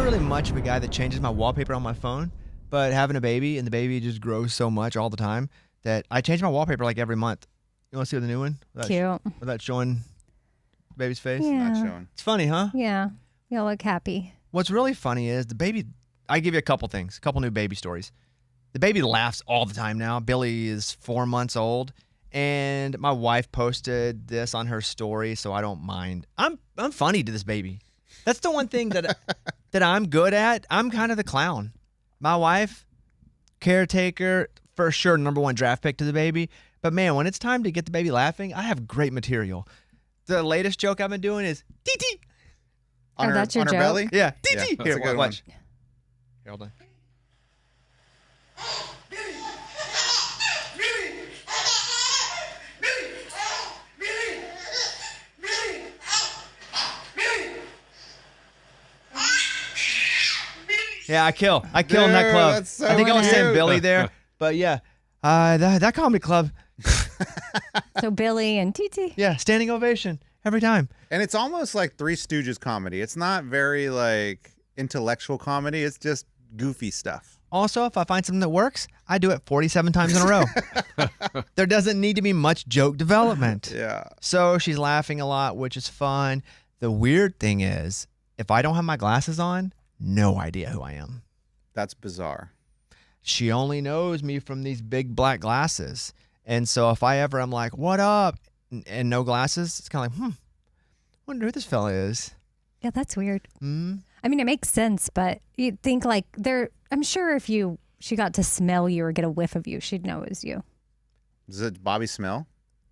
not really much of a guy that changes my wallpaper on my phone, but having a baby and the baby just grows so much all the time that I change my wallpaper like every month. You want to see the new one? Cute. Without showing the baby's face? Yeah. Not showing. It's funny, huh? Yeah. You'll look happy. What's really funny is the baby, I give you a couple things, a couple new baby stories. The baby laughs all the time now. Billie is 4 months old, and my wife posted this on her story, so I don't mind. I'm funny to this baby. That's the one thing that I'm good at. I'm kind of the clown. My wife, caretaker, for sure, #1 draft pick to the baby. But man, when it's time to get the baby laughing, I have great material. The latest joke I've been doing is tee. That's your on her joke? belly? Yeah, tee. Yeah, that's Here, a good watch. one. Here, hold on. Yeah, I kill in that club. That's so I think I was saying cute. Billie there, but yeah, that comedy club, So Billie and Titi. yeah, standing ovation every time. And it's almost like Three Stooges comedy. It's not very like intellectual comedy. It's just goofy stuff. Also, if I find something that works, I do it 47 times in a row. There doesn't need to be much joke development. Yeah. So she's laughing a lot, which is fun. The weird thing is, if I don't have my glasses on, no idea who I am. That's bizarre. She only knows me from these big black glasses. And so if I ever am like, what up? And no glasses, it's kind of like, wonder who this fella is. Yeah, that's weird. Hmm? I mean, it makes sense, but you'd think like I'm sure if she got to smell you or get a whiff of you, she'd know it was you. Does it Bobby smell?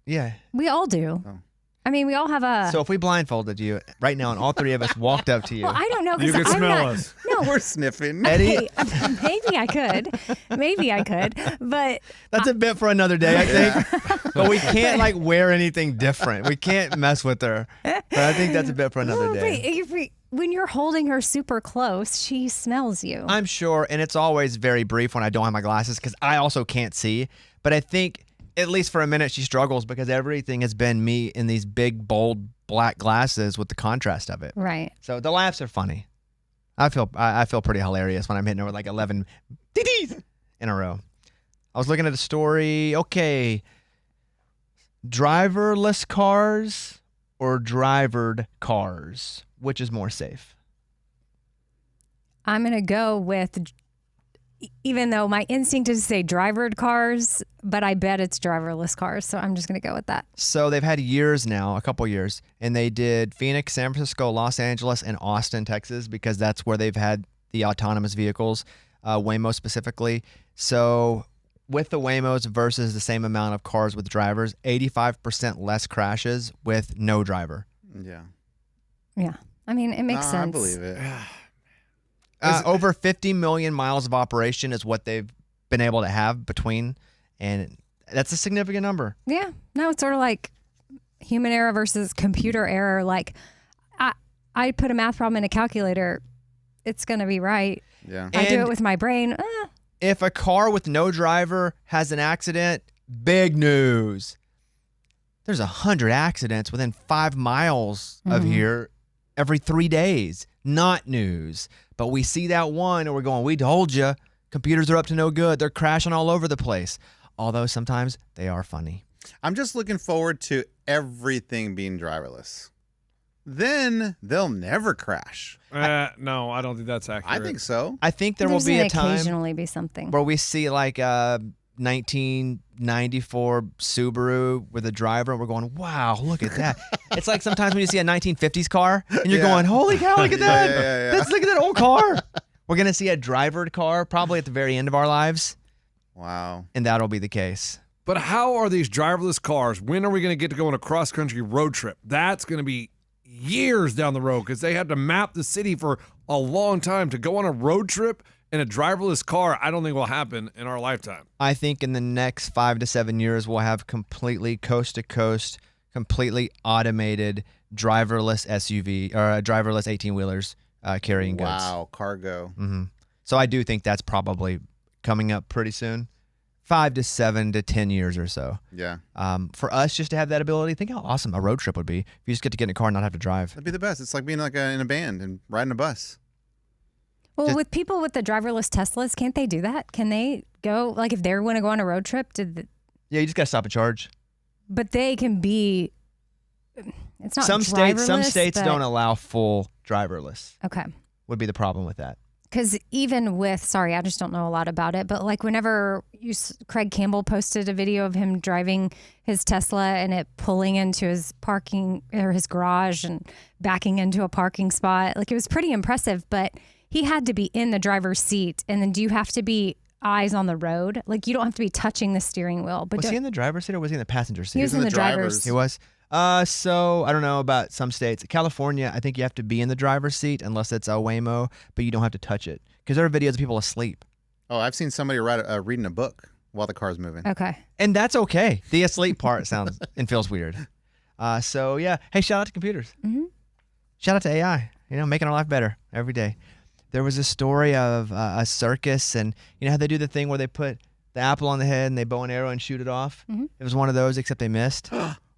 Yeah. We all do. Oh. I mean, we all have a. So if we blindfolded you right now and all three of us walked up to you. Well, I don't know You because can I'm smell not. us. No, We're sniffing. Eddie, maybe I could. Maybe I could. But that's a bit for another day, I think. But we can't like wear anything different. We can't mess with her. But I think that's a bit for another day. When you're holding her super close, she smells you. I'm sure, and it's always very brief when I don't have my glasses because I also can't see. But I think at least for a minute she struggles because everything has been me in these big, bold black glasses with the contrast of it. Right. So the laughs are funny. I feel pretty hilarious when I'm hitting her with like 11 DDs in a row. I was looking at a story. Okay, driverless cars or drivered cars, which is more safe? I'm going to go with, even though my instinct is to say drivered cars, but I bet it's driverless cars. So I'm just going to go with that. So they've had years now, a couple years, and they did Phoenix, San Francisco, Los Angeles, and Austin, Texas, because that's where they've had the autonomous vehicles, Waymo specifically. So with the Waymos versus the same amount of cars with drivers, 85% less crashes with no driver. Yeah. Yeah. I mean, it makes sense. I believe it. Over 50 million miles of operation is what they've been able to have between, and that's a significant number. Yeah. No, it's sort of like human error versus computer error. Like I put a math problem in a calculator, it's going to be right. Yeah. I do And it with my brain. if a car with no driver has an accident, big news. There's 100 accidents within 5 miles of here every 3 days. Not news. But we see that one and we're going, we told you. Computers are up to no good. They're crashing all over the place. Although sometimes they are funny. I'm just looking forward to everything being driverless. Then they'll never crash. No, I don't think that's accurate. I think so. I think there will be a time occasionally be something. where we see like a 1994 Subaru with a driver and we're going, wow, look at that. It's like sometimes when you see a 1950s car and you're going, holy cow, look at that. Yeah. Look at that old car. We're going to see a drivered car probably at the very end of our lives, Wow. and that'll be the case. But how are these driverless cars? When are we going to get to go on a cross-country road trip? That's going to be years down the road because they had to map the city for a long time. To go on a road trip in a driverless car, I don't think will happen in our lifetime. I think in the next 5 to 7 years, we'll have completely coast-to-coast, completely automated driverless SUV or driverless 18-wheelers carrying goods. Wow. Cargo. So I do think that's probably coming up pretty soon. 5 to 7 to 10 years or so. Yeah. For us just to have that ability, think how awesome a road trip would be if you just get to get in a car and not have to drive. That'd be the best. It's like being like in a band and riding a bus. Well, with people with the driverless Teslas, can't they do that? Can they go, like if they want to go on a road trip, Yeah, you just got to stop and charge. but they can be, it's not Some driverless, states but- don't allow full driverless. Okay. Would be the problem with that. Because even with, sorry, I just don't know a lot about it, but like whenever Craig Campbell posted a video of him driving his Tesla and it pulling into his parking or his garage and backing into a parking spot, like it was pretty impressive, but he had to be in the driver's seat. And then do you have to be eyes on the road? Like you don't have to be touching the steering wheel. But Was he in the driver's seat or was he in the passenger seat? He was in the driver's. He was. So I don't know about some states. California, I think you have to be in the driver's seat unless it's a Waymo, but you don't have to touch it because there are videos of people asleep, Oh, I've seen somebody reading a book while the car's moving. Okay. and that's okay. The asleep part sounds and feels weird. So yeah, hey, shout out to computers. Mm-hmm. Shout out to AI. Making our life better every day. There was a story of a circus, and you know how they do the thing where they put the apple on the head and they bow and arrow and shoot it off. Mm-hmm. It was one of those, except they missed.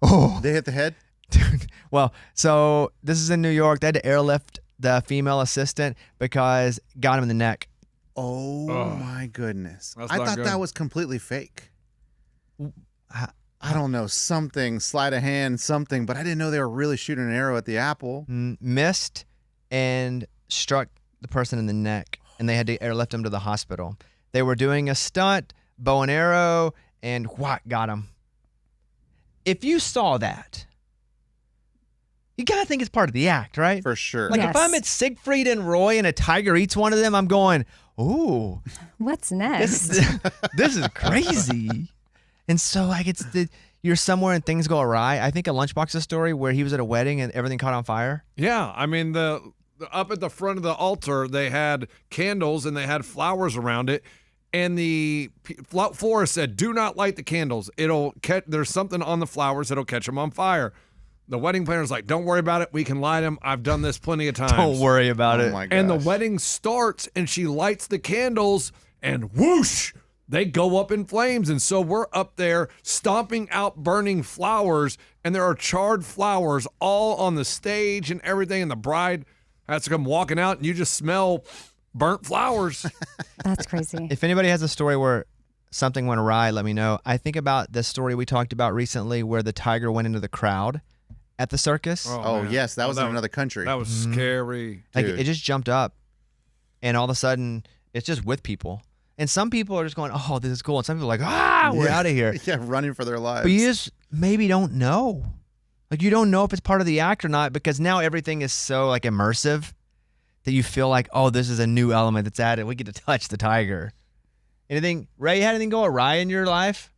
Oh, They hit the head? dude. Well, so this is in New York. They had to airlift the female assistant because got him in the neck. Oh, Ugh. my goodness. That's I not thought good. that was completely fake. Ha- I don't know, something, sleight of hand, something, but I didn't know they were really shooting an arrow at the apple. Missed and struck the person in the neck, and they had to airlift him to the hospital. They were doing a stunt, bow and arrow, and what got him. If you saw that, you gotta think it's part of the act, right? For sure. Like Yes. if I'm at Siegfried and Roy and a tiger eats one of them, I'm going, ooh, What's next? this is crazy. And so like you're somewhere and things go awry. I think a Lunchbox's story where he was at a wedding and everything caught on fire. Yeah, I mean the up at the front of the altar they had candles and they had flowers around it, and the florist said, "Do not light the candles. It'll catch. There's something on the flowers. It'll catch them on fire." The wedding planner's like, "Don't worry about it. We can light them. I've done this plenty of times." Don't worry about Oh it. my gosh. And the wedding starts, and she lights the candles, and whoosh, they go up in flames. And so we're up there stomping out burning flowers, and there are charred flowers all on the stage and everything. And the bride has to come walking out, and you just smell burnt flowers. That's crazy. If anybody has a story where something went awry, let me know. I think about the story we talked about recently where the tiger went into the crowd at the circus. Oh, man. yes, that was in another country. That was scary. Like dude. it just jumped up, and all of a sudden it's just with people. And some people are just going, "Oh, this is cool," and some people are like, we're Yeah. out of here." Yeah, running for their lives. But you just maybe don't know. Like you don't know if it's part of the act or not because now everything is so like immersive that you feel like, oh, this is a new element that's added. We get to touch the tiger. Anything, Ray? You had anything go awry in your life?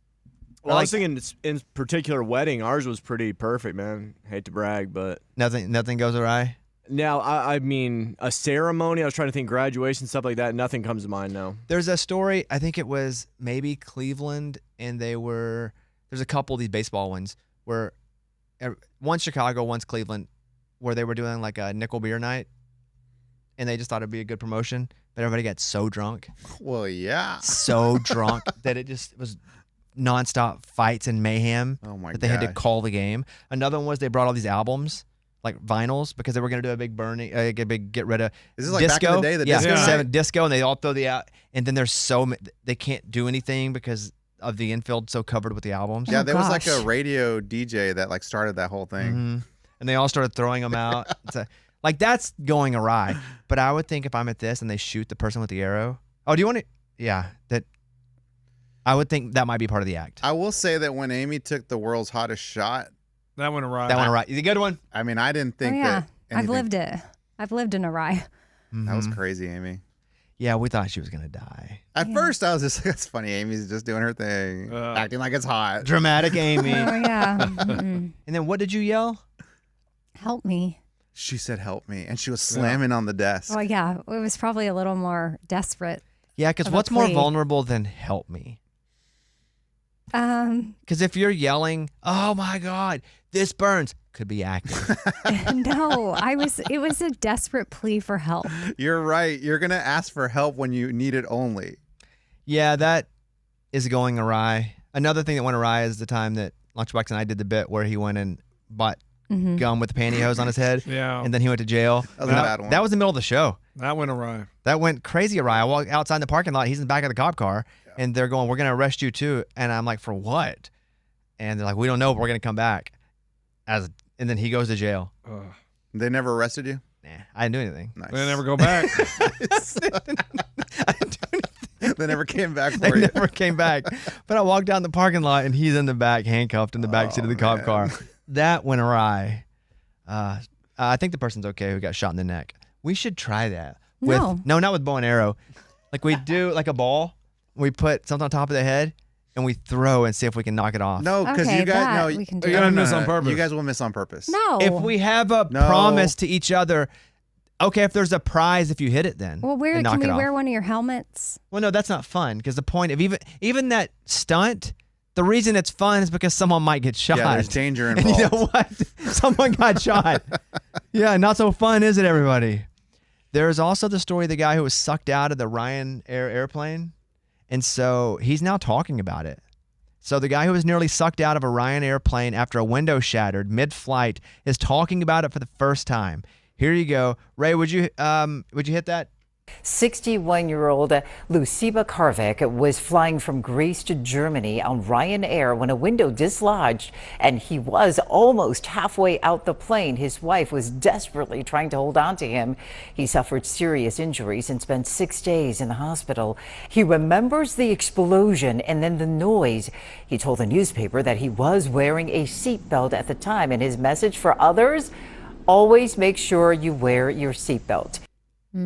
Well, I was thinking in particular wedding, ours was pretty perfect, man. Hate to brag, but Nothing goes awry. now I mean a ceremony. I was trying to think graduation stuff like that. Nothing comes to mind now. There's a story. I think it was maybe Cleveland, and there's a couple of these baseball ones where one's Chicago, one's Cleveland, where they were doing like a nickel beer night, and they just thought it'd be a good promotion. But everybody got so drunk, Well, yeah. so drunk that it was nonstop fights and mayhem Oh, my that they had to gosh. call the game. Another one was they brought all these albums, like vinyls, because they were going to do a big burning, a big get rid of Is this like back in disco. the day, the yeah, disco night? disco, and they all throw the out. And then there's they can't do anything because of the infield so covered with the albums. Yeah, Oh, there was like gosh. a radio DJ that like started that whole thing. Mhm. And they all started throwing them out. Like that's going awry. But I would think if I'm at this and they shoot the person with the arrow. Oh, do you want to? Yeah, that. I would think that might be part of the act. I will say that when Amy took the world's hottest shot, That went awry. That one right. The good one. I mean, I didn't Oh, think yeah. that I've anything- lived it. I've lived in a rye. That was Mhm. crazy, Amy. Yeah, we thought she was gonna die. At Yeah. first, I was just like, that's funny. Amy's just doing her thing, acting like it's hot. Dramatic Amy. Oh, yeah. Mm-mm. And then what did you yell? Help me. She said, help me. And she was slamming on the desk. Well, yeah. It was probably a little more desperate. Yeah, because Of a what's more plea. vulnerable than help me? Because if you're yelling, "Oh my God, this burns," could be acting. No, it was a desperate plea for help. You're right. You're going to ask for help when you need it only. Yeah, that is going awry. Another thing that went awry is the time that Lunchbox and I did the bit where he went and bought gum with the pantyhose on his head. Yeah. And then he went to jail. That was a bad one. That was the middle of the show. That went awry. That went crazy awry. I walked outside the parking lot. He's in the back of the cop car, and they're going, "We're going to arrest you too." And I'm like, "For what?" And they're like, "We don't know, but we're going to come back." And then he goes to jail. They never arrested you? Nah, I didn't do anything. Nice. They never go back. They never came back They for you. never came back. But I walked down the parking lot, and he's in the back, handcuffed in the back seat of the cop man. car. That went awry. I think the person's okay who got shot in the neck. We should try that. No. No, not with bow and arrow. Like we do like a ball. We put something on top of the head, and we throw and see if we can knock it off. No, because Okay, you guys that no, we can do. You gotta miss on purpose. You guys will miss on purpose. No. If we have a No. promise to each other, okay, if there's a prize if you hit it then. Well, and knock can we it off. wear one of your helmets? Well, no, that's not fun because the point of even that stunt, the reason it's fun is because someone might get shot. Yeah, there's danger And involved. you know what? Someone got shot. Yeah, not so fun, is it, everybody? There's also the story of the guy who was sucked out of the Ryanair airplane. And so he's now talking about it. So the guy who was nearly sucked out of a Ryanair plane after a window shattered mid-flight is talking about it for the first time. Here you go. Ray, would you hit that? 61-year-old Luciba Karvik was flying from Greece to Germany on Ryanair when a window dislodged and he was almost halfway out the plane. His wife was desperately trying to hold on to him. He suffered serious injuries and spent 6 days in the hospital. He remembers the explosion and then the noise. He told the newspaper that he was wearing a seatbelt at the time, and his message for others: always make sure you wear your seatbelt.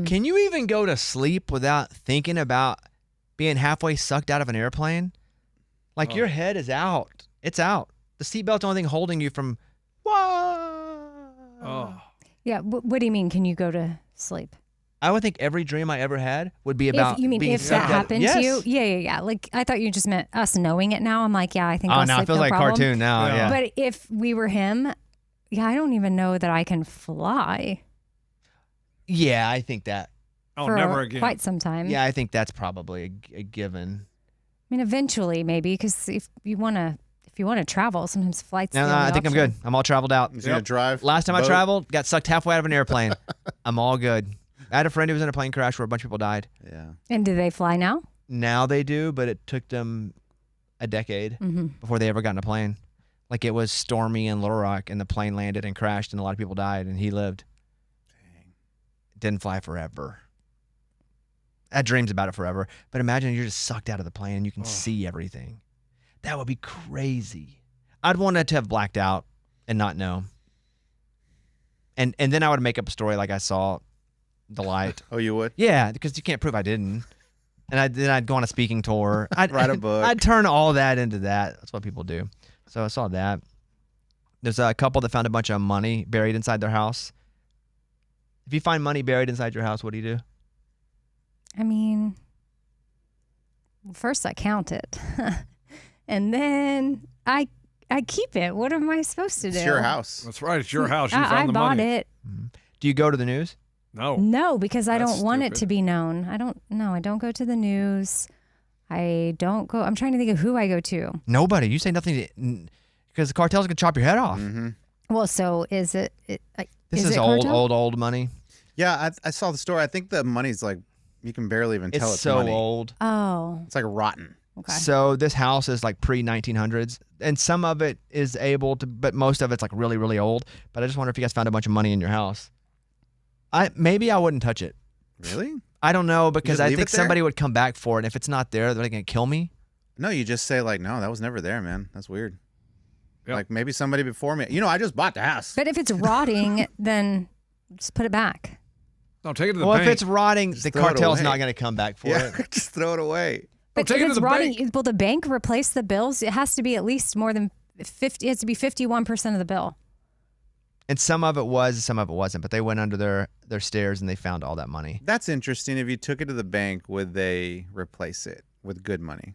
Can you even go to sleep without thinking about being halfway sucked out of an airplane? Like your head is out. It's out. The seatbelt's the only thing holding you from. Oh. Yeah. What do you mean? Can you go to sleep? I would think every dream I ever had would be about. If you mean being if sucked that out. happened Yes. to you? Yeah. Like I thought you just meant us knowing it now. I'm like, yeah, I think Oh, I'll now sleep, it feels no like a problem. cartoon now. Yeah. Yeah. But if we were him, yeah, I don't even know that I can fly Yeah, I think that. Oh, for never again. quite some time. Yeah, I think that's probably a given. I mean, eventually maybe, because if you want to travel, sometimes flights. No, the no, only I think I'm option. good. I'm all traveled out. He's gonna drive. Last time I boat. traveled, got sucked halfway out of an airplane. I'm all good. I had a friend who was in a plane crash where a bunch of people died. Yeah. And do they fly now? Now they do, but it took them a decade before they ever got in a plane. Like it was stormy in Little Rock, and the plane landed and crashed, and a lot of people died, and he lived. Dang. Didn't fly forever. I had dreams about it forever. But imagine you're just sucked out of the plane and you can see everything. That would be crazy. I'd want it to have blacked out and not know. And then I would make up a story like I saw the light. Oh, you would? Yeah, because you can't prove I didn't. And then I'd go on a speaking tour. I'd Write a book. I'd turn all that into that. That's what people do. So I saw that. There's a couple that found a bunch of money buried inside their house. If you find money buried inside your house, what do you do? I mean, first I count it, and then I keep it. What am I supposed to do? It's your house. That's right. It's your house. You I found the bought money. it. Do you go to the news? No. No, because I That's don't want it stupid. to be known. I don't go to the news. I don't go. I'm trying to think of who I go to. Nobody. You say nothing because the cartel's gonna chop your head off. Mm-hmm. Well, so is it? This is is it old, cartel? old money. Yeah, I saw the story. I think the money's like, you can barely even tell It's it's so money. old. Oh, It's like rotten. okay. So this house is like pre-1900s, and some of it is able to, but most of it's like really, really old. But I just wonder if you guys found a bunch of money in your house. Maybe I wouldn't touch it. Really? I don't know because just I leave think it there? somebody would come back for it, and if it's not there, they're gonna kill me. No, you just say like, no, that was never there, man. That's weird. Yep. Like maybe somebody before me. You know, I just bought the house. But if it's rotting, then just put it back. No, take it to the Well, bank. if it's rotting, the throw it cartel's away. not gonna come back for Yeah, it. just throw it away. But take if it to it's the rotting, bank. will the bank replace the bills? It has to be at least more than 50. It has to be 51% of the bill. And some of it was, some of it wasn't. But they went under their stairs and they found all that money. That's interesting. If you took it to the bank, would they replace it with good money?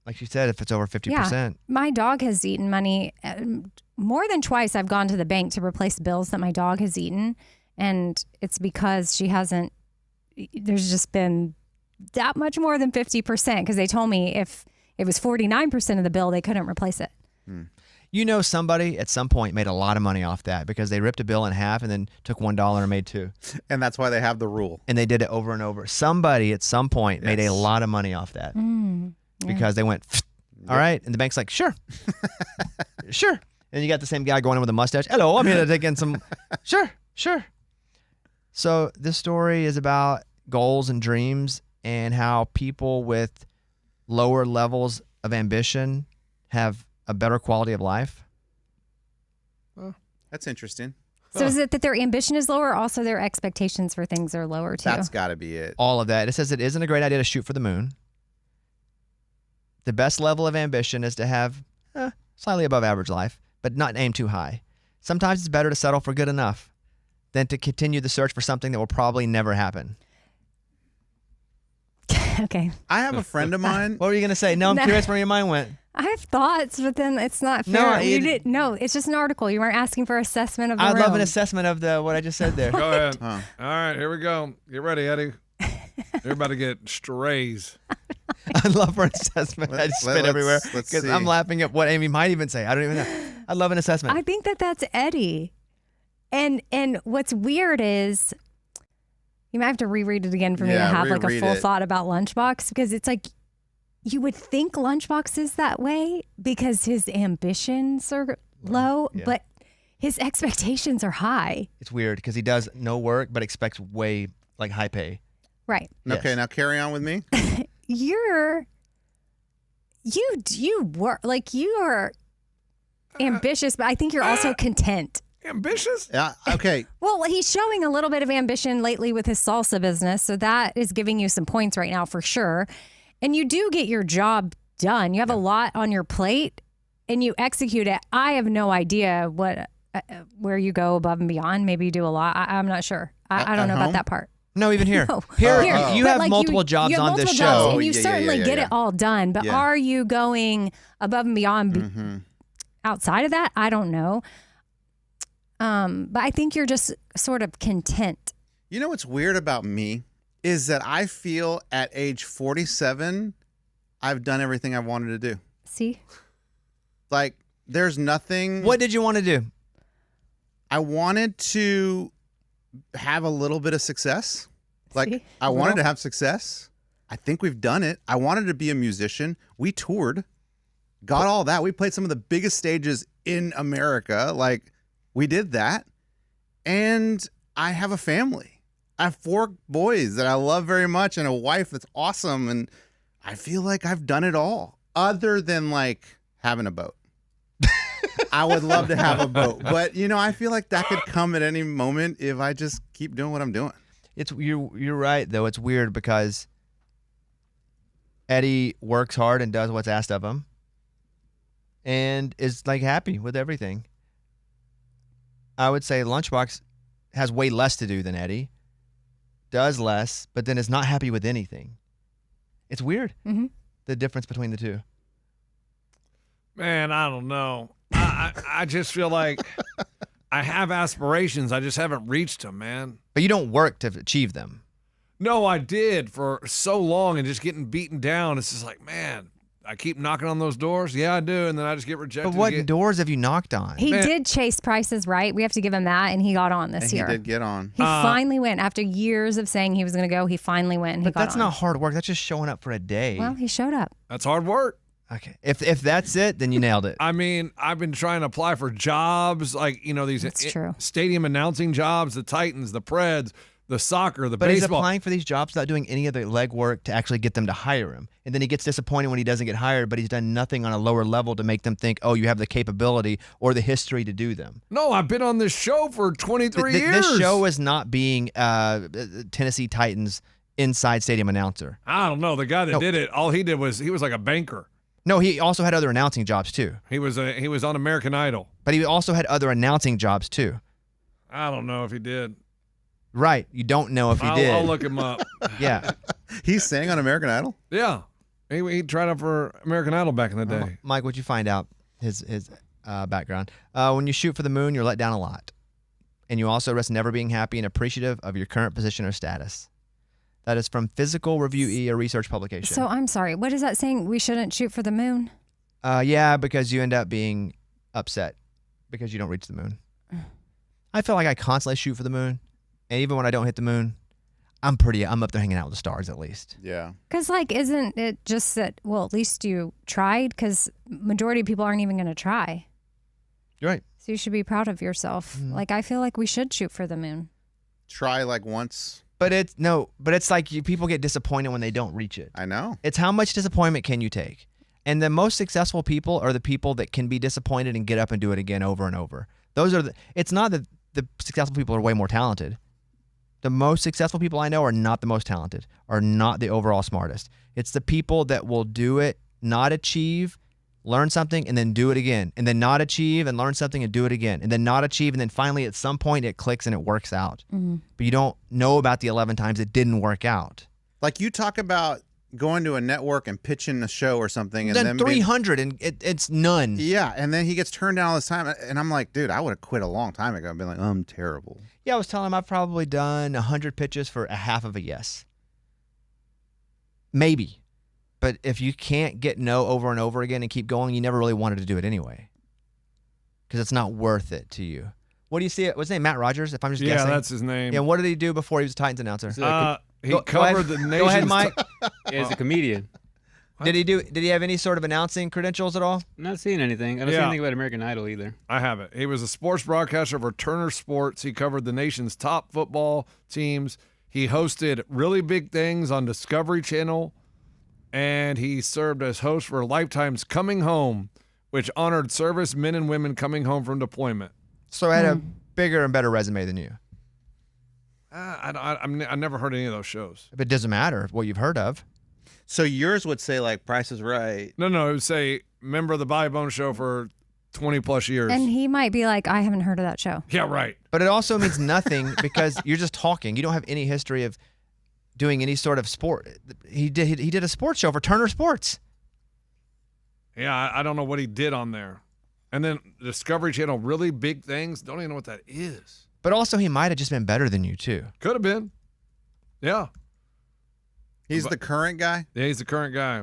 Like you said, if it's over 50%. Yeah. My dog has eaten money. More than twice I've gone to the bank to replace bills that my dog has eaten. And it's because she hasn't, there's just been that much more than 50% because they told me if it was 49% of the bill, they couldn't replace it. You know somebody at some point made a lot of money off that because they ripped a bill in half and then took $1 and made $2. And that's why they have the rule. And they did it over and over. Somebody at some point made a lot of money off that because they went, all right. And the bank's like, sure. Sure. And you got the same guy going in with a mustache. Hello, I'm here to take in some. Sure. So this story is about goals and dreams and how people with lower levels of ambition have a better quality of life. That's interesting. So is it that their ambition is lower, or also their expectations for things are lower too? That's got to be it. All of that. It says it isn't a great idea to shoot for the moon. The best level of ambition is to have slightly above average life, but not aim too high. Sometimes it's better to settle for good enough than to continue the search for something that will probably never happen. Okay. I have a friend of mine. What were you going to say? No, I'm curious where your mind went. I have thoughts, but then it's not fair. No, it's just an article. You weren't asking for assessment of the I'd room. love an assessment of what I just said there. Go ahead. Huh. All right, here we go. Get ready, Eddie. You're about to get strays. I'd love for an assessment. I just spit everywhere let's because see. I'm laughing at what Amy might even say. I don't even know. I'd love an assessment. I think that's Eddie. And what's weird is you might have to reread it again for me to have like a reread full it. thought about Lunchbox, because it's like you would think Lunchbox is that way because his ambitions are low, but his expectations are high. It's weird because he does no work but expects way like high pay. Right. Okay, Yes. now carry on with me. You work like you are ambitious, but I think you're also content. Ambitious? Yeah. Okay. Well, he's showing a little bit of ambition lately with his salsa business, so that is giving you some points right now for sure. And you do get your job done. You have a lot on your plate, and you execute it. I have no idea where you go above and beyond. Maybe you do a lot. I'm not sure. I don't know about home? that part. No, even here. No. Here, Here. you But, have like, multiple jobs you have on this multiple show. jobs, Oh, and you yeah, certainly yeah, get yeah. it all done. But Yeah. are you going above and beyond outside of that? I don't know. But I think you're just sort of content. You know what's weird about me is that I feel at age 47, I've done everything I wanted to do. See? Like, there's nothing. What did you want to do? I wanted to have a little bit of success. Like, See? I wanted to have success. I think we've done it. I wanted to be a musician. We toured, got all that. We played some of the biggest stages in America. Like, we did that. And I have a family. I have 4 boys that I love very much and a wife that's awesome. And I feel like I've done it all other than like having a boat. I would love to have a boat, but I feel like that could come at any moment if I just keep doing what I'm doing. You're right though. It's weird because Eddie works hard and does what's asked of him, and is like happy with everything. I would say Lunchbox has way less to do than Eddie, does less, but then is not happy with anything. It's weird, the difference between the two. Man, I don't know. I just feel like I have aspirations. I just haven't reached them, man. But you don't work to achieve them. No, I did for so long and just getting beaten down. It's just like, man, I keep knocking on those doors. Yeah, I do. And then I just get rejected. But what again. doors have you knocked on? He did chase prices right. We have to give him that, and he got on this And year. he did get on. He finally went. After years of saying he was going to go, he finally went and he But got that's on. not hard work. That's just showing up for a day. Well, he showed up. That's hard work. Okay. If that's it, then you nailed it. I mean, I've been trying to apply for jobs like, these That's true. stadium announcing jobs, the Titans, the Preds, the soccer, the But he's baseball. applying for these jobs without doing any of the legwork to actually get them to hire him. And then he gets disappointed when he doesn't get hired, but he's done nothing on a lower level to make them think, oh, you have the capability or the history to do them. No, I've been on this show for 23 years. This show is not being Tennessee Titans inside stadium announcer. I don't know. The guy that did it, all he did was he was like a banker. No, he also had other announcing jobs too. He was on American Idol. But he also had other announcing jobs too. I don't know if he did. Right. You don't know if he did. I'll look him up. Yeah. He sang on American Idol? Yeah. He tried out for American Idol back in the day. Mike, what'd you find out his background? When you shoot for the moon, you're let down a lot. And you also risk never being happy and appreciative of your current position or status. That is from Physical Review E, a research publication. So I'm sorry. What is that saying? We shouldn't shoot for the moon? Yeah, because you end up being upset because you don't reach the moon. I feel like I constantly shoot for the moon, and even when I don't hit the moon, I'm up there hanging out with the stars at least. Yeah. Because, like, isn't it just that, well, at least you tried? Because majority of people aren't even going to try. You're right. So you should be proud of yourself. Like, I feel like we should shoot for the moon. Try like once. But it's like people get disappointed when they don't reach it. I know. It's how much disappointment can you take? And the most successful people are the people that can be disappointed and get up and do it again over and over. It's not that the successful people are way more talented. The most successful people I know are not the most talented, are not the overall smartest. It's the people that will do it, not achieve, learn something, and then do it again, and then not achieve and learn something and do it again, and then not achieve, and then finally at some point it clicks and it works out. Mm-hmm. But you don't know about the 11 times it didn't work out. Like you talk about going to a network and pitching a show or something, and then 300 and it's none. Yeah, and then he gets turned down all this time, and I'm like, dude, I would have quit a long time ago and been like, I'm terrible. Yeah, I was telling him I've probably done 100 pitches for a half of a yes. Maybe. But if you can't get no over and over again and keep going, you never really wanted to do it anyway. Because it's not worth it to you. What do you see? What's his name? Matt Rogers, if I'm just guessing? Yeah, that's his name. Yeah, what did he do before he was a Titans announcer? He covered the nation's... Go ahead, Mike. Yeah, he's a comedian. Did he have any sort of announcing credentials at all? I'm not seeing anything. I don't see anything about American Idol either. I haven't. He was a sports broadcaster for Turner Sports. He covered the nation's top football teams. He hosted Really Big Things on Discovery Channel. And he served as host for Lifetime's Coming Home, which honored service men and women coming home from deployment. So I had a bigger and better resume than you. I never heard any of those shows. But it doesn't matter what you've heard of. So yours would say like Price is Right. No, it would say member of the Bobby Bone Show for 20 plus years. And he might be like, I haven't heard of that show. Yeah, right. But it also means nothing because you're just talking. You don't have any history of doing any sort of sport. He did a sports show for Turner Sports. Yeah, I don't know what he did on there. And then Discovery Channel, Really Big Things. Don't even know what that is. But also he might have just been better than you too. Could have been. Yeah. He's the current guy? Yeah, he's the current guy.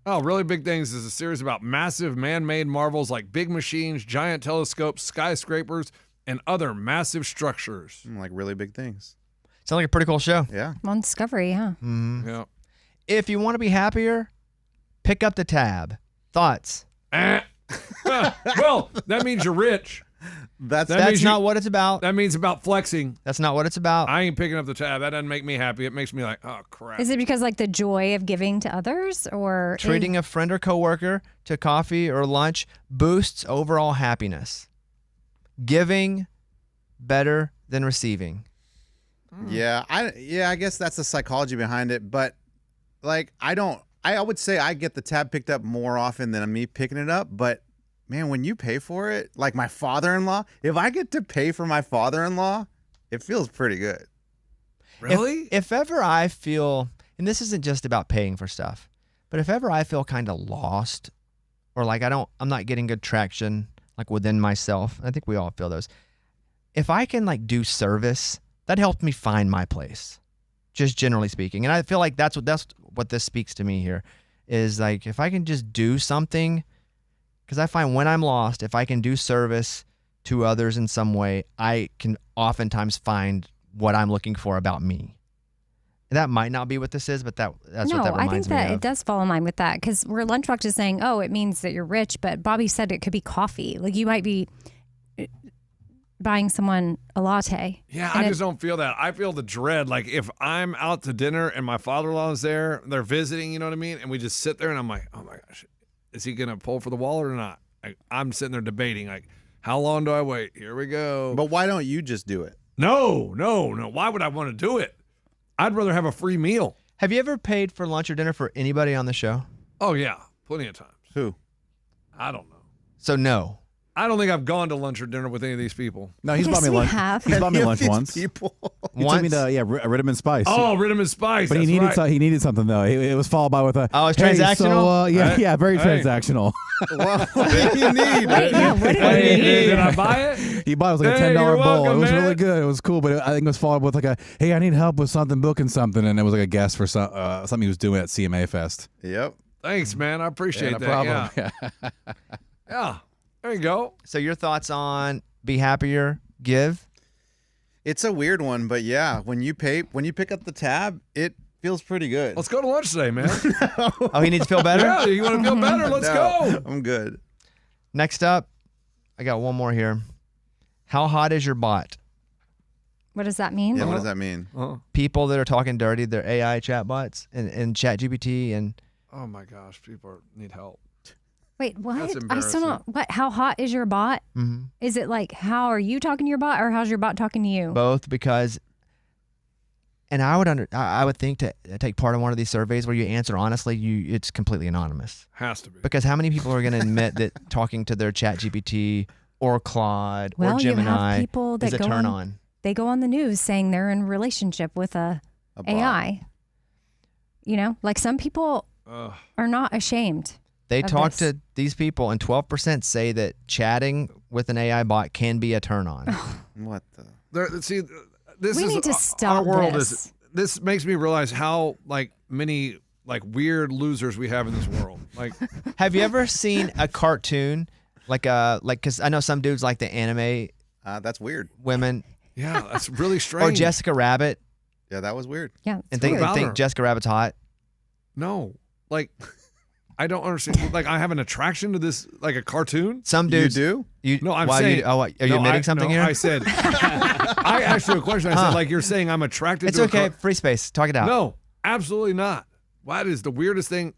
Oh, Really Big Things is a series about massive man-made marvels like big machines, giant telescopes, skyscrapers, and other massive structures. Like Really Big Things. Sounds like a pretty cool show. Yeah. On Discovery, huh? Yeah. If you want to be happier, pick up the tab. Thoughts? Well, that means you're rich. That's not what it's about. That means about flexing. That's not what it's about. I ain't picking up the tab. That doesn't make me happy. It makes me like, oh, crap. Is it because like the joy of giving to others, or Treating a friend or coworker to coffee or lunch boosts overall happiness. Giving better than receiving. Yeah, I guess that's the psychology behind it, but like I would say I get the tab picked up more often than me picking it up, but man, when you pay for it, like my father-in-law, if I get to pay for my father-in-law, it feels pretty good. Really? If ever I feel, and this isn't just about paying for stuff, but if ever I feel kind of lost or like I'm not getting good traction like within myself, I think we all feel those. If I can like do service, that helped me find my place, just generally speaking. And I feel like that's what this speaks to me here is like, if I can just do something, because I find when I'm lost, if I can do service to others in some way, I can oftentimes find what I'm looking for about me. That might not be what this is, but that's what that reminds me of. No, I think that it does fall in line with that because where Lunchbox is saying, oh, it means that you're rich, but Bobby said it could be coffee. Like you might be buying someone a latte. Yeah, I just don't feel that. I feel the dread. Like if I'm out to dinner and my father-in-law is there, they're visiting, you know what I mean? And we just sit there and I'm like, oh my gosh, is he going to pull for the wallet or not? I'm sitting there debating, like, how long do I wait? Here we go. But why don't you just do it? No. Why would I want to do it? I'd rather have a free meal. Have you ever paid for lunch or dinner for anybody on the show? Oh, yeah. Plenty of times. Who? I don't know. So no. I don't think I've gone to lunch or dinner with any of these people. No, he's Yes, bought me we lunch. have. He's bought me Any of lunch these once. People. He took me to Rhythm and Spice. Oh, Rhythm and Spice. But he needed something though. It was followed by with a. Oh, it's hey, transactional? So, very transactional. Well, what do you need? Did I buy it? He bought it was like a Hey, $10 you're bowl. welcome, It was man. really good. It was cool, but I think it was followed with like a, hey, I need help with something, booking something, and it was like a guest for something he was doing at CMA Fest. Yep. Thanks, man. I appreciate no that. problem. Yeah. Yeah. There you go. So your thoughts on be happier, give? It's a weird one, but yeah, when you pick up the tab, it feels pretty good. Let's go to lunch today, man. Oh, he needs to feel better? Yeah, you want to feel better? Let's go. I'm good. Next up, I got one more here. How hot is your bot? What does that mean? Yeah, what does that mean? People that are talking dirty, they're AI chatbots and ChatGPT and Oh my gosh, people need help. Wait, what? That's I still embarrassing. don't. What? How hot is your bot? Mhm. Is it like how are you talking to your bot, or how's your bot talking to you? both because. And I would think to take part in one of these surveys where you answer honestly, it's completely anonymous. Has to be. Because how many people are going to admit that talking to their ChatGPT or Claude Well, or you have Gemini people that is a go turn on- on? They go on the news saying they're in a relationship with a A bot. AI. You know, like some people Ugh. are not ashamed. They of talk this. to these people, and 12% say that chatting with an AI bot can be a turn on. What the? See, this We is need to our stop world this. This makes me realize how many weird losers we have in this world. Like, Have you ever seen a cartoon because I know some dudes like the anime That's weird. women yeah, that's really strange. or Jessica Rabbit Yeah, that was weird. Yeah, it's and think, weird. about think her? Jessica Rabbit's hot? No, I don't understand. I have an attraction to this, like a cartoon. Some You dudes do? No, I'm why saying. are you No, admitting something no, here? I said. I asked you a question. I said, you're saying I'm attracted It's to. okay. Free space. Talk it out. No, absolutely not. That is the weirdest thing.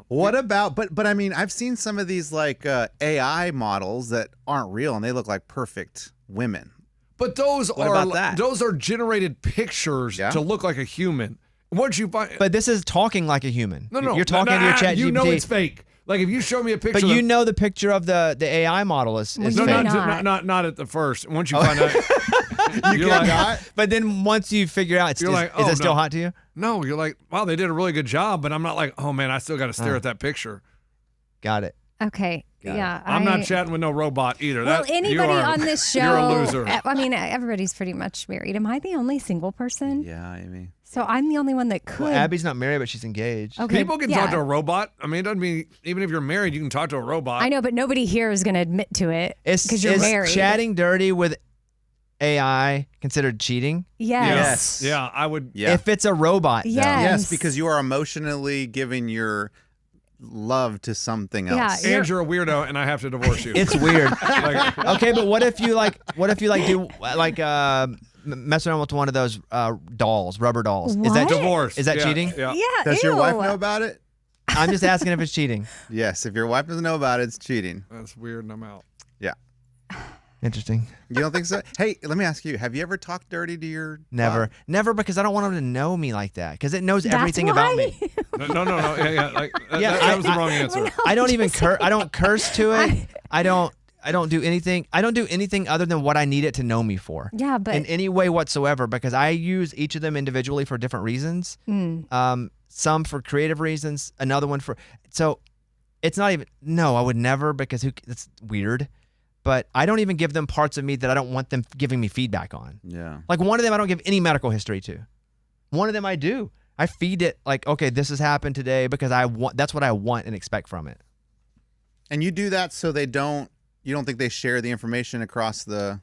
What about? But I mean, I've seen some of these AI models that aren't real, and they look like perfect women. But those What are about that? those are generated pictures Yeah. to look like a human. Once you find, But this is talking like a human. no, You're talking to your ChatGPT. You know it's fake. Like if you show me a picture, But you know the picture of the AI model is Well, fake. you no, may not at the first. Once you find out, you're like, Not? But then once you figure out, You're like, is oh, it still no. hot to you? no, you're like, wow, they did a really good job. But I'm not like, oh man, I still got to stare at that picture. Got it. Okay. Yeah. I'm not chatting with no robot either. Well, That- anybody you are- on this show, you're a loser. I mean, everybody's pretty much married. Am I the only single person? Yeah, Amy. So I'm the only one that could. Well, Abby's not married, but she's engaged. Okay, People can yeah. talk to a robot. I mean, it doesn't mean even if you're married, you can talk to a robot. I know, but nobody here is going to admit to it Is because you're married. chatting dirty with AI considered cheating? Yes. Yeah, I would. Yeah. If it's a robot, though. Yes. Yes, because you are emotionally giving your love to something else. Yeah, And you're a weirdo, and I have to divorce you. It's weird. Like, Okay, but what if you do mess around with one of those dolls, rubber dolls? Is that What? divorce. Is that Yeah, cheating? Yeah. Yeah. Does your ew. wife know about it? I'm just asking if it's cheating. Yes. If your wife doesn't know about it, it's cheating. That's weird, and I'm out. Yeah. Interesting. You don't think so? Hey, let me ask you: have you ever talked dirty to your Never, bot? never, because I don't want them to know me like that, because it knows That's everything why. about me. No. Yeah. Yeah, that was the wrong answer. I don't even I don't curse to it. I don't do anything. I don't do anything other than what I need it to know me for. Yeah, but In any way whatsoever, because I use each of them individually for different reasons. Some for creative reasons, another one for. So it's not even. No, I would never, because it's weird. But I don't even give them parts of me that I don't want them giving me feedback on. Yeah. Like one of them, I don't give any medical history to. One of them, I do. I feed it like, okay, this has happened today because that's what I want and expect from it. And you do that so they don't. You don't think they share the information across the.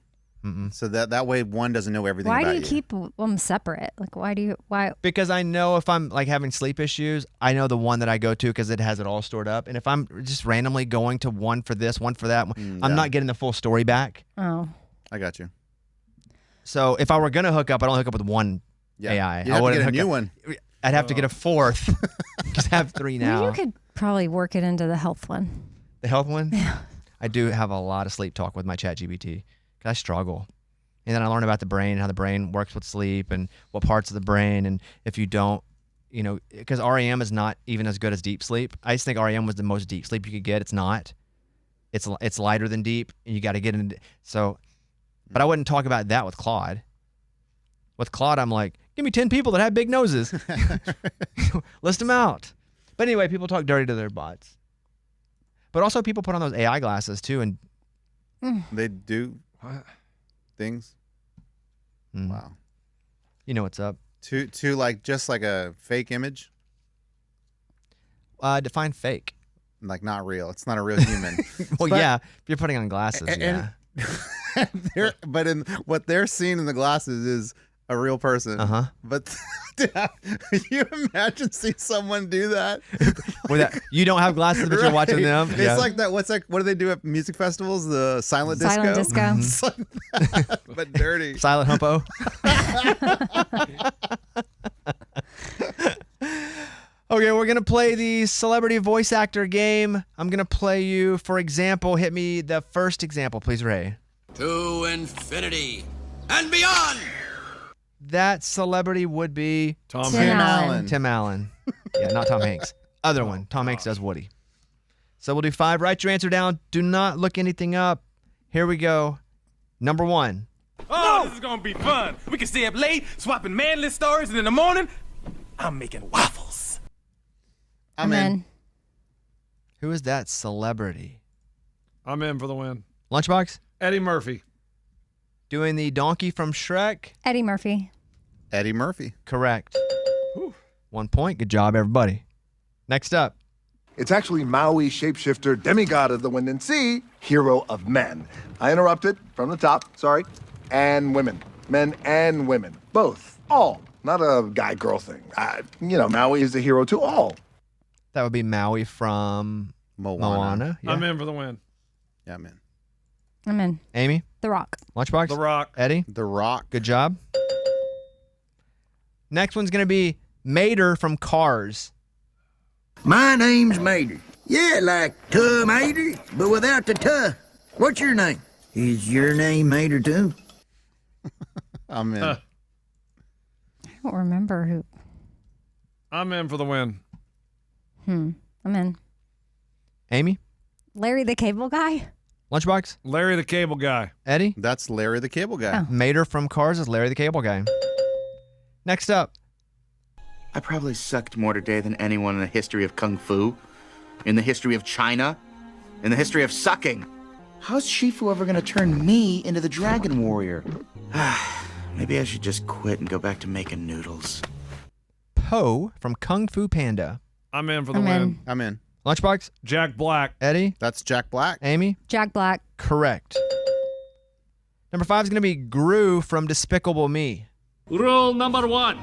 So that way one doesn't know everything. why about do you keep them separate? Like, why? Because I know if I'm like having sleep issues, I know the one that I go to because it has it all stored up. And if I'm just randomly going to one for this, one for that, I'm not getting the full story back. Oh. I got you. So if I were going to hook up, I'd only hook up with one Yeah. AI. You I have to wouldn't get a hook new up- one. I'd have to get a fourth because I have three now. Well, you could probably work it into the health one. The health one? Yeah. I do have a lot of sleep talk with my ChatGPT because I struggle. And then I learn about the brain and how the brain works with sleep and what parts of the brain. And if you don't, because REM is not even as good as deep sleep. I just think REM was the most deep sleep you could get. It's not. It's lighter than deep. And you got to get into. So, but I wouldn't talk about that with Claude. With Claude, I'm like, give me 10 people that have big noses. List them out. But anyway, people talk dirty to their bots. But also people put on those AI glasses too. And They do things. Wow. You know what's up. To like just like a fake image. Define fake. Like not real. It's not a real human. Well, But- yeah, if you're putting on glasses, yeah. But in what they're seeing in the glasses is a real person. Uh-huh. But you imagine seeing someone do that? You don't have glasses, but you're watching them. It's like that. What do they do at music festivals? The silent disco. Silent disco. It's like that, but dirty. Silent humpo. Okay, we're going to play the celebrity voice actor game. I'm going to play you, for example, hit me the first example, please, Ray. To infinity and beyond. That celebrity would be Tim Allen. Tim Allen. Yeah, not Tom Hanks. Other one. Tom Hanks does Woody. So we'll do 5. Write your answer down. Do not look anything up. Here we go. Number 1. Oh, this is gonna be fun. We can stay up late, swapping manly stories, and in the morning, I'm making waffles. I'm in. Who is that celebrity? I'm in for the win. Lunchbox? Eddie Murphy. Doing the donkey from Shrek? Eddie Murphy. Eddie Murphy. Correct. 1 point. Good job, everybody. Next up. It's actually Maui, shapeshifter, demigod of the wind and sea, hero of men. I interrupted from the top, sorry. And women. Men and women. Both. All. Not a guy-girl thing. Maui is the hero to all. That would be Maui from Moana. Yeah. I'm in for the win. Yeah, I'm in. I'm in. Amy? The Rock. Lunchbox? The Rock. Eddie? The Rock. Good job. Next one's going to be Mater from Cars. My name's Mater. Yeah, like Mater, but without the tuh. What's your name? Is your name Mater too? I'm in. I don't remember who. I'm in for the win. I'm in. Amy? Larry the Cable Guy. Lunchbox? Larry the Cable Guy. Eddie? That's Larry the Cable Guy. Mater from Cars is Larry the Cable Guy. Next up. I probably sucked more today than anyone in the history of Kung Fu, in the history of China, in the history of sucking. How's Shifu ever gonna turn me into the Dragon Warrior? Maybe I should just quit and go back to making noodles. Poe from Kung Fu Panda. I'm in for the I'm win. in. I'm in. Lunchbox? Jack Black. Eddie? That's Jack Black. Amy? Jack Black. Correct. Number 5 is going to be Gru from Despicable Me. Rule number 1.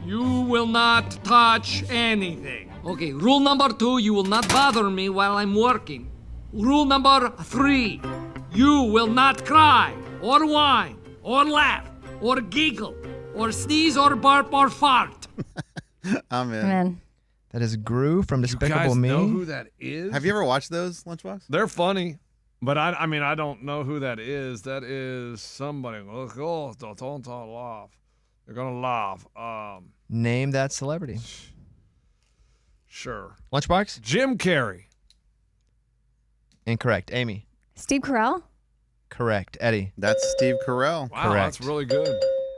You will not touch anything. Okay, rule number 2, you will not bother me while I'm working. Rule number 3, you will not cry, or whine, or laugh, or giggle, or sneeze, or burp, or fart. I'm in. I'm in. That is Gru from You Despicable guys Me. know who that is? Have you ever watched those, Lunchbox? They're funny, but I mean, I don't know who that is. That is somebody. Oh, don't laugh. They're gonna laugh. Name that celebrity. Sure. Lunchbox? Jim Carrey. Incorrect. Amy? Steve Carell. Correct. Eddie? That's Steve Carell. Wow, Correct. that's really good.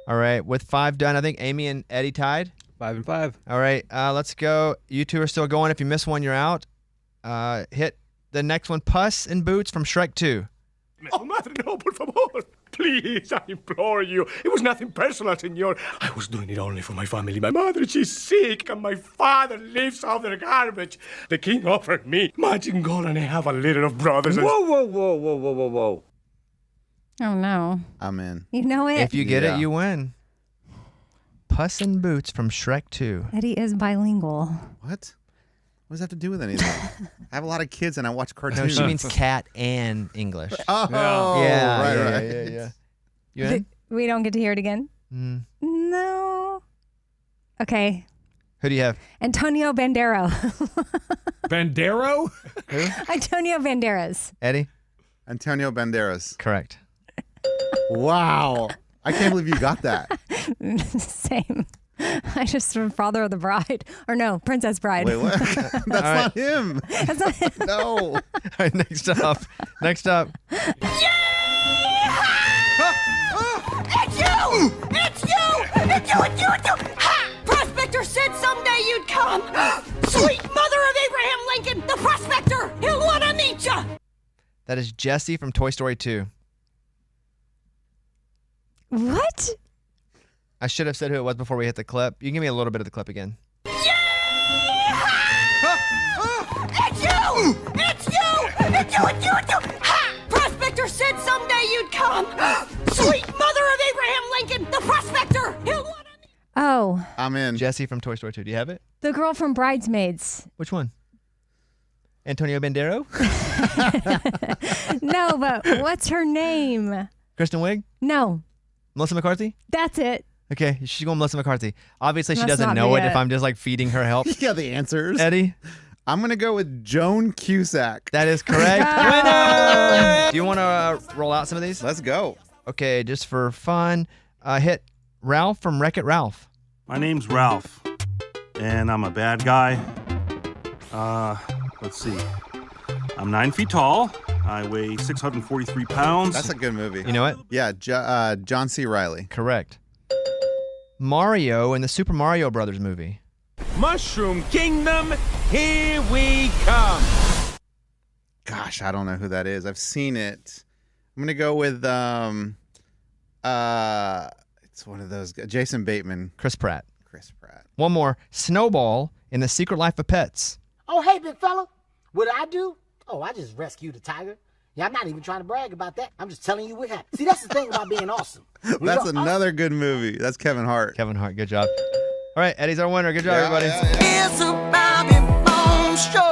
All right. With 5 done, I think Amy and Eddie tied. 5 and 5. All right. Let's go. You two are still going. If you miss one, you're out. Hit the next one. Puss in Boots from Shrek 2. Oh, madre, no, por favor. Please, I implore you. It was nothing personal, senor. I was doing it only for my family. My mother, she's sick, and my father lives off their garbage. The king offered me magic gold, and I have a litter of brothers. Whoa. Oh, no. I'm in. You know it. If you get Yeah. it, you win. Puss in Boots from Shrek 2. Eddie is bilingual. What? What does that have to do with anything? I have a lot of kids and I watch No, cartoons. she means cat and English. Oh, Yeah, right. yeah. You in? We don't get to hear it again? No. Okay. Who do you have? Antonio Bandero. Bandero? Antonio Banderas. Eddie? Antonio Banderas. Correct. Wow. I can't believe you got that. Same. I just Father of the Bride. Or no, Princess Bride. Wait, what? That's not him. That's not him. No. All right, next up. It's you! It's you! Ha! Prospector said someday you'd come! Sweet mother of Abraham Lincoln, the prospector! He'll want to meet ya! That is Jessie from Toy Story 2. What? I should have said who it was before we hit the clip. You can give me a little bit of the clip again. It's you! It's you! It's you! It's you! Ha! Prospector said someday you'd come. Sweet mother of Abraham Lincoln, the prospector! He'll want to... Oh, I'm in. Jesse from Toy Story 2. Do you have it? the girl from Bridesmaids. Which one? Antonio Bandero? No, but what's her name? Kristen Wiig? No, Melissa McCarthy? that's it. Okay, she's going Melissa McCarthy. Obviously, she Must doesn't not know be it if it. I'm just like feeding her help. Yeah, the answers. Eddie? I'm going to go with Joan Cusack. That is correct. Winner! Do you want to roll out some of these? Let's go. Okay, just for fun, hit Ralph from Wreck-It Ralph. My name's Ralph, and I'm a bad guy. Let's see. I'm 9 feet tall. I weigh 643 pounds. That's a good movie. You know it? Yeah, John C. Reilly. Correct. Mario in the Super Mario Brothers movie. Mushroom Kingdom, here we come. Gosh, I don't know who that is. I've seen it. I'm gonna go with it's one of those guys. Jason Bateman. Chris Pratt. Chris Pratt. One more. Snowball in The Secret Life of Pets. Oh, hey, big fella. What I do? Oh, I just rescued a tiger. Yeah, I'm not even trying to brag about that. I'm just telling you what happened. See, that's the thing about being awesome. That's another good movie. That's Kevin Hart. Kevin Hart, good job. All right, Eddie's our winner. Good job, everybody. It's a Bobby Bones show.